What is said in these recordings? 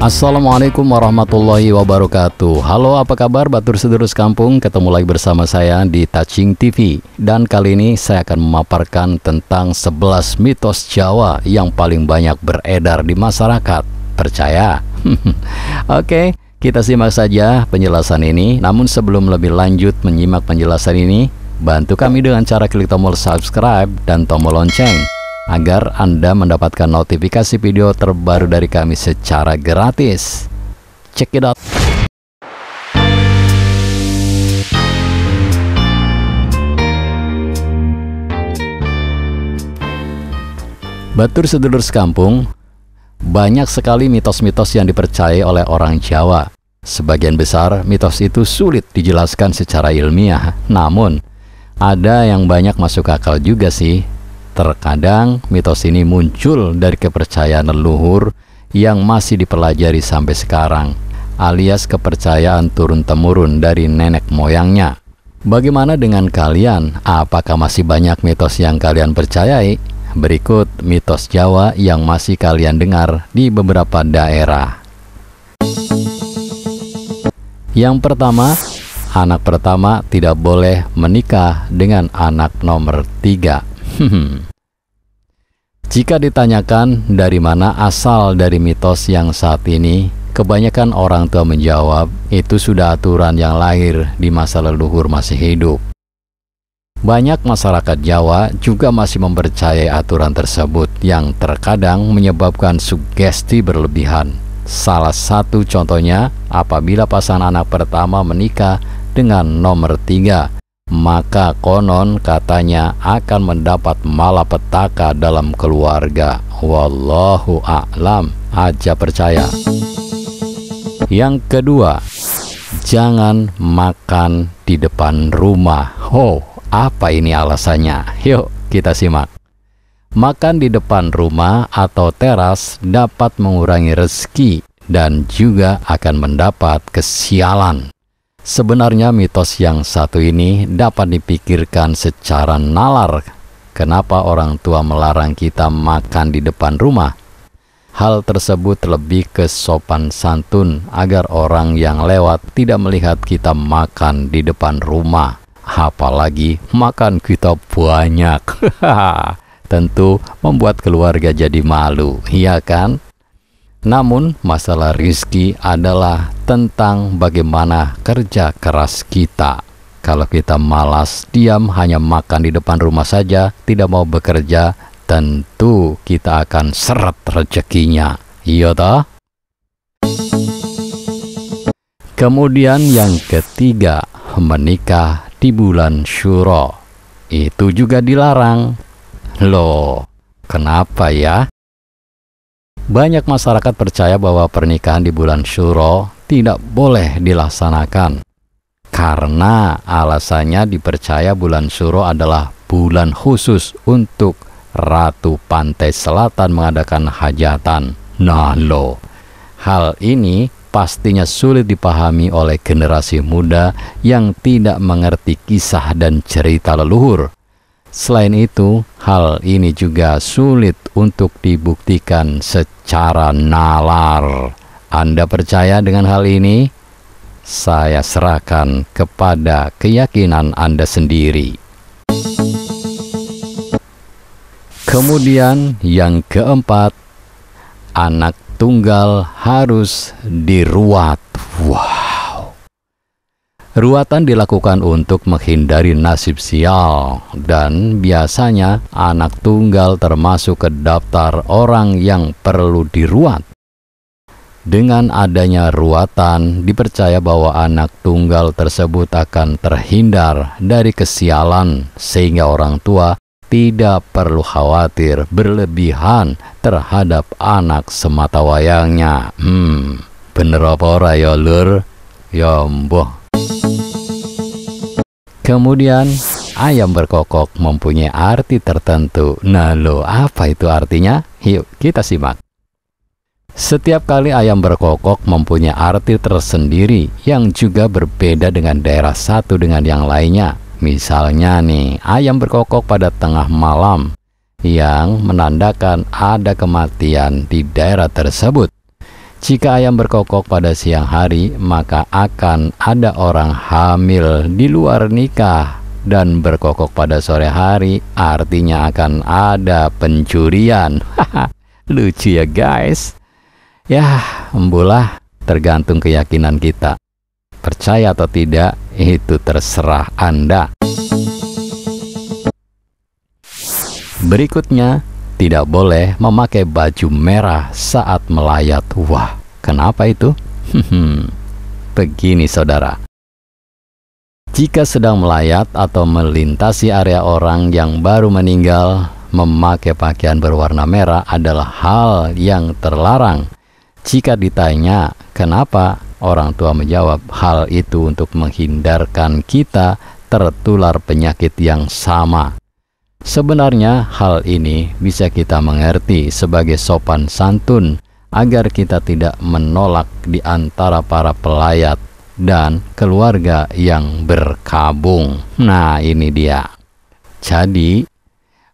Assalamualaikum warahmatullahi wabarakatuh. Halo, apa kabar batur sedulur kampung? Ketemu lagi bersama saya di Touching TV. Dan kali ini saya akan memaparkan tentang 11 mitos Jawa yang paling banyak beredar di masyarakat. Percaya? Oke, kita simak saja penjelasan ini. Namun sebelum lebih lanjut menyimak penjelasan ini, bantu kami dengan cara klik tombol subscribe dan tombol lonceng agar Anda mendapatkan notifikasi video terbaru dari kami secara gratis. Check it out. Batur sedulur sekampung, banyak sekali mitos-mitos yang dipercayai oleh orang Jawa. Sebagian besar mitos itu sulit dijelaskan secara ilmiah, namun ada yang banyak masuk akal juga sih. Terkadang mitos ini muncul dari kepercayaan leluhur yang masih dipelajari sampai sekarang, alias kepercayaan turun-temurun dari nenek moyangnya. Bagaimana dengan kalian? Apakah masih banyak mitos yang kalian percayai? Berikut mitos Jawa yang masih kalian dengar di beberapa daerah. Yang pertama, anak pertama tidak boleh menikah dengan anak nomor 3. Jika ditanyakan dari mana asal dari mitos yang saat ini, kebanyakan orang tua menjawab itu sudah aturan yang lahir di masa leluhur masih hidup. Banyak masyarakat Jawa juga masih mempercayai aturan tersebut yang terkadang menyebabkan sugesti berlebihan. Salah satu contohnya, apabila pasangan anak pertama menikah dengan nomor 3, maka konon katanya akan mendapat malapetaka dalam keluarga. Wallahu a'lam, aja percaya. Yang kedua, jangan makan di depan rumah. Oh, apa ini alasannya? Yuk kita simak. Makan di depan rumah atau teras dapat mengurangi rezeki dan juga akan mendapat kesialan. Sebenarnya mitos yang satu ini dapat dipikirkan secara nalar. Kenapa orang tua melarang kita makan di depan rumah? Hal tersebut lebih ke sopan santun agar orang yang lewat tidak melihat kita makan di depan rumah. Apalagi makan kita banyak. Tentu membuat keluarga jadi malu, iya kan? Namun masalah rizki adalah tentang bagaimana kerja keras kita. Kalau kita malas, diam hanya makan di depan rumah saja, tidak mau bekerja, tentu kita akan seret rezekinya. Iya toh? Kemudian yang ketiga, menikah di bulan Syuro. Itu juga dilarang. Loh, kenapa ya? Banyak masyarakat percaya bahwa pernikahan di bulan Syuro tidak boleh dilaksanakan karena alasannya dipercaya bulan Syuro adalah bulan khusus untuk Ratu Pantai Selatan mengadakan hajatan. Nah loh, hal ini pastinya sulit dipahami oleh generasi muda yang tidak mengerti kisah dan cerita leluhur. Selain itu, hal ini juga sulit untuk dibuktikan secara nalar. Anda percaya dengan hal ini? Saya serahkan kepada keyakinan Anda sendiri. Kemudian yang keempat, anak tunggal harus diruat. Wah. Ruatan dilakukan untuk menghindari nasib sial dan biasanya anak tunggal termasuk ke daftar orang yang perlu diruat. Dengan adanya ruatan, dipercaya bahwa anak tunggal tersebut akan terhindar dari kesialan sehingga orang tua tidak perlu khawatir berlebihan terhadap anak sematawayangnya. Bener apa ora ya lur? Ya mboh. Kemudian, ayam berkokok mempunyai arti tertentu. Nah lo, apa itu artinya? Yuk kita simak. Setiap kali ayam berkokok mempunyai arti tersendiri yang juga berbeda dengan daerah satu dengan yang lainnya. Misalnya nih, ayam berkokok pada tengah malam yang menandakan ada kematian di daerah tersebut. Jika ayam berkokok pada siang hari, maka akan ada orang hamil di luar nikah. Dan berkokok pada sore hari artinya akan ada pencurian. Lucu ya guys. Ya, embulah, tergantung keyakinan kita. Percaya atau tidak, itu terserah Anda. Berikutnya, tidak boleh memakai baju merah saat melayat. Wah, kenapa itu? Begini saudara. Jika sedang melayat atau melintasi area orang yang baru meninggal, memakai pakaian berwarna merah adalah hal yang terlarang. Jika ditanya kenapa, orang tua menjawab hal itu untuk menghindarkan kita tertular penyakit yang sama. Sebenarnya hal ini bisa kita mengerti sebagai sopan santun agar kita tidak menolak di antara para pelayat dan keluarga yang berkabung. Nah, ini dia. Jadi,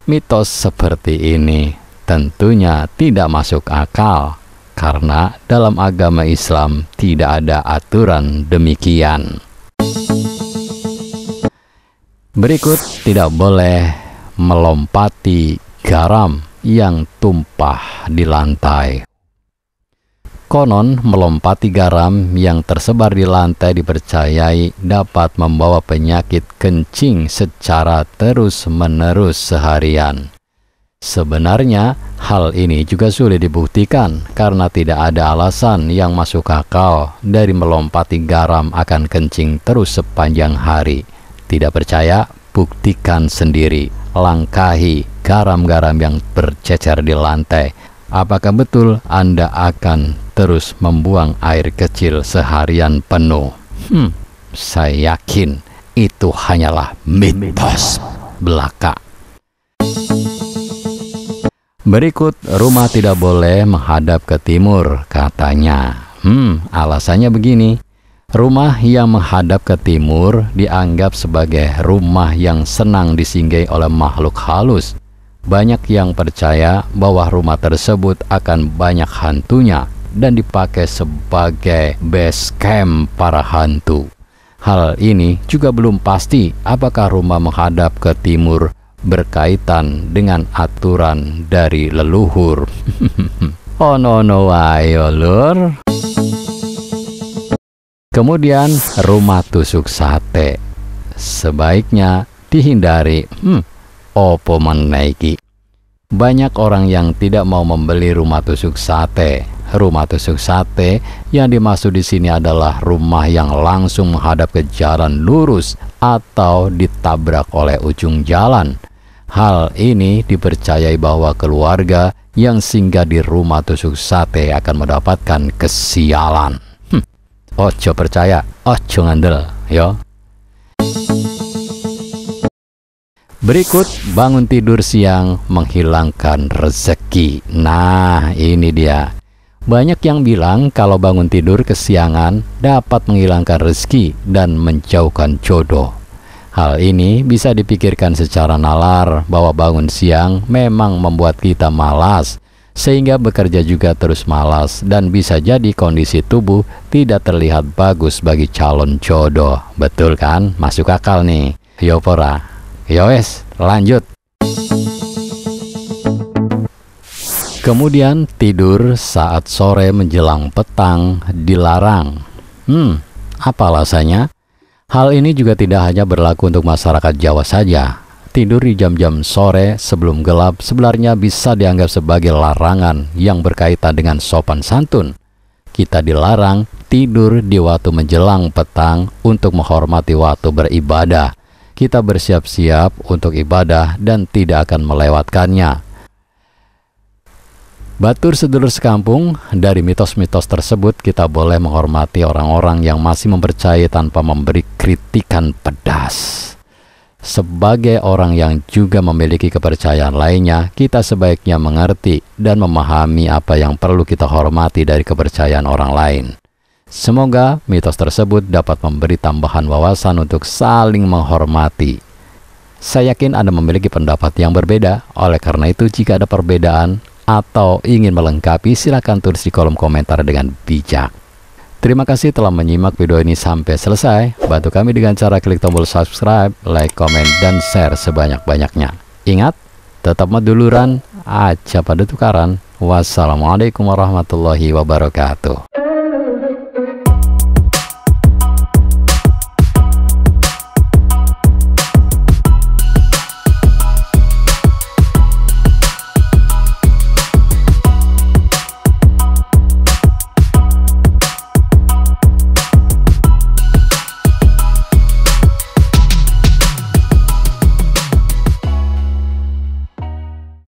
mitos seperti ini tentunya tidak masuk akal karena dalam agama Islam tidak ada aturan demikian. Berikut, tidak boleh melompati garam yang tumpah di lantai. Konon, melompati garam yang tersebar di lantai dipercayai dapat membawa penyakit kencing secara terus-menerus seharian. Sebenarnya, hal ini juga sulit dibuktikan karena tidak ada alasan yang masuk akal dari melompati garam akan kencing terus sepanjang hari. Tidak percaya? Buktikan sendiri. Langkahi garam-garam yang bercecer di lantai. Apakah betul Anda akan terus membuang air kecil seharian penuh? Saya yakin itu hanyalah mitos belaka. Berikut, rumah tidak boleh menghadap ke timur, katanya. Alasannya begini. Rumah yang menghadap ke timur dianggap sebagai rumah yang senang disinggahi oleh makhluk halus. Banyak yang percaya bahwa rumah tersebut akan banyak hantunya dan dipakai sebagai base camp para hantu. Hal ini juga belum pasti apakah rumah menghadap ke timur berkaitan dengan aturan dari leluhur. Oh no, ayo lur. Kemudian, rumah tusuk sate sebaiknya dihindari. Opo menaiki. Banyak orang yang tidak mau membeli rumah tusuk sate. Rumah tusuk sate yang dimaksud di sini adalah rumah yang langsung menghadap ke jalan lurus atau ditabrak oleh ujung jalan. Hal ini dipercayai bahwa keluarga yang singgah di rumah tusuk sate akan mendapatkan kesialan. Ojo percaya, ojo ngandel, yo. Berikut, bangun tidur siang menghilangkan rezeki. Nah, ini dia. Banyak yang bilang kalau bangun tidur kesiangan dapat menghilangkan rezeki dan menjauhkan jodoh. Hal ini bisa dipikirkan secara nalar bahwa bangun siang memang membuat kita malas, sehingga bekerja juga terus malas dan bisa jadi kondisi tubuh tidak terlihat bagus bagi calon jodoh. Betul kan? Masuk akal nih. Yo pora. Yowes, lanjut. Kemudian tidur saat sore menjelang petang dilarang. Apa alasannya? Hal ini juga tidak hanya berlaku untuk masyarakat Jawa saja. Tidur di jam-jam sore sebelum gelap sebenarnya bisa dianggap sebagai larangan yang berkaitan dengan sopan santun. Kita dilarang tidur di waktu menjelang petang untuk menghormati waktu beribadah. Kita bersiap-siap untuk ibadah dan tidak akan melewatkannya. Batur sedulur sekampung, dari mitos-mitos tersebut kita boleh menghormati orang-orang yang masih mempercayai tanpa memberi kritikan pedas. Sebagai orang yang juga memiliki kepercayaan lainnya, kita sebaiknya mengerti dan memahami apa yang perlu kita hormati dari kepercayaan orang lain. Semoga mitos tersebut dapat memberi tambahan wawasan untuk saling menghormati. Saya yakin Anda memiliki pendapat yang berbeda, oleh karena itu jika ada perbedaan, atau ingin melengkapi, silakan tulis di kolom komentar dengan bijak. Terima kasih telah menyimak video ini sampai selesai. Bantu kami dengan cara klik tombol subscribe, like, komen, dan share sebanyak-banyaknya. Ingat, tetap meduluran, aja pada tukaran. Wassalamualaikum warahmatullahi wabarakatuh.